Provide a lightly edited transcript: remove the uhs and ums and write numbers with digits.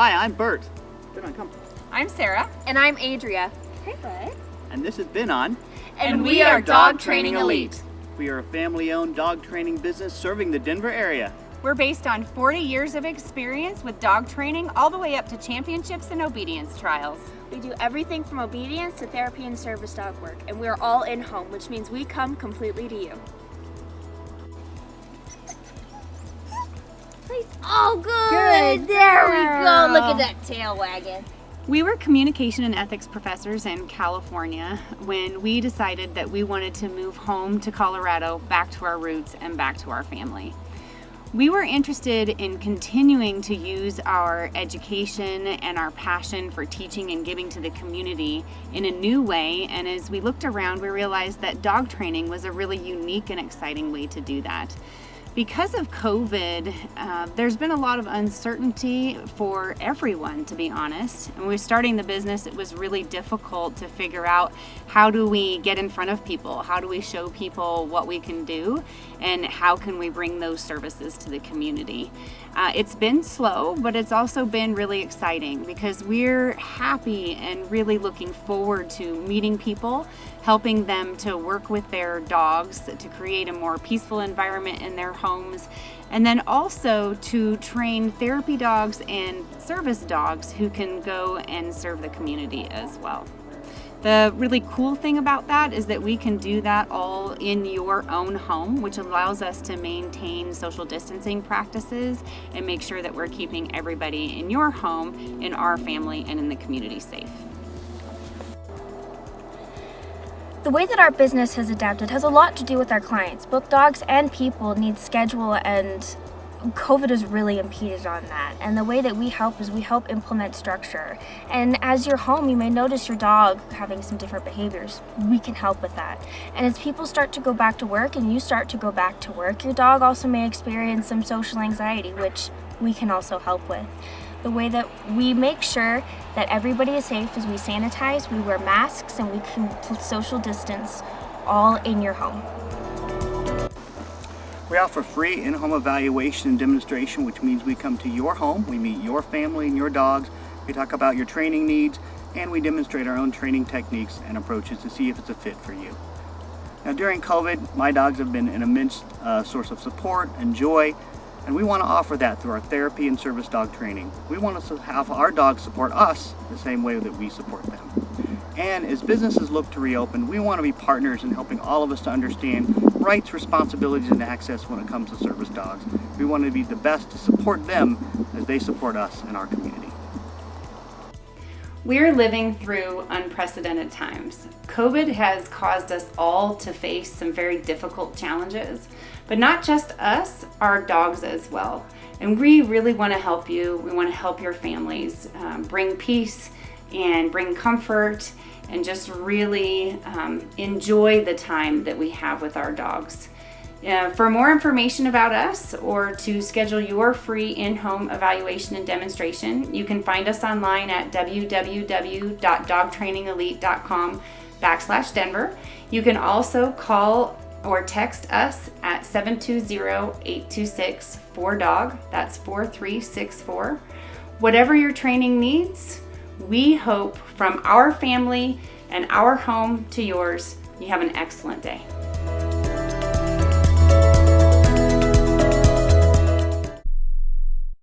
Hi, I'm Bert. Come. I'm Sarah. And I'm Adria. Hey, Bud. And this has been on. And we are Dog Training Elite. We are a family-owned dog training business serving the Denver area. We're based on 40 years of experience with dog training all the way up to championships and obedience trials. We do everything from obedience to therapy and service dog work, and we're all in-home, which means we come completely to you. Oh, good. There we go. Look at that tail wagging. We were communication and ethics professors in California when we decided that we wanted to move home to Colorado, back to our roots and back to our family. We were interested in continuing to use our education and our passion for teaching and giving to the community in a new way, and as we looked around, we realized that dog training was a really unique and exciting way to do that. Because of COVID, there's been a lot of uncertainty for everyone, to be honest. And when we were starting the business, it was really difficult to figure out how do we get in front of people? How do we show people what we can do? And how can we bring those services to the community? It's been slow, but it's also been really exciting because we're happy and really looking forward to meeting people, helping them to work with their dogs to create a more peaceful environment in their homes, and then also to train therapy dogs and service dogs who can go and serve the community as well. The really cool thing about that is that we can do that all in your own home, which allows us to maintain social distancing practices and make sure that we're keeping everybody in your home, in our family, and in the community safe. The way that our business has adapted has a lot to do with our clients. Both dogs and people need schedule, and COVID has really impeded on that. And the way that we help is we help implement structure. And as you're home, you may notice your dog having some different behaviors. We can help with that. And as people start to go back to work and you start to go back to work, your dog also may experience some social anxiety, which we can also help with. The way that we make sure that everybody is safe is we sanitize, we wear masks, and we can social distance all in your home. We offer free in-home evaluation and demonstration, which means we come to your home, we meet your family and your dogs, we talk about your training needs, and we demonstrate our own training techniques and approaches to see if it's a fit for you. Now during COVID, my dogs have been an immense source of support and joy, and we want to offer that through our therapy and service dog training. We want to have our dogs support us the same way that we support them. And as businesses look to reopen, we want to be partners in helping all of us to understand rights, responsibilities, and access when it comes to service dogs. We want to be the best to support them as they support us in our community. We're living through unprecedented times. COVID has caused us all to face some very difficult challenges, but not just us, our dogs as well. And we really want to help you. We want to help your families bring peace and bring comfort and just really enjoy the time that we have with our dogs. For more information about us or to schedule your free in-home evaluation and demonstration, you can find us online at www.dogtrainingelite.com/Denver. You can also call or text us at 720-826-4DOG. That's 4364. Whatever your training needs, we hope from our family and our home to yours, you have an excellent day.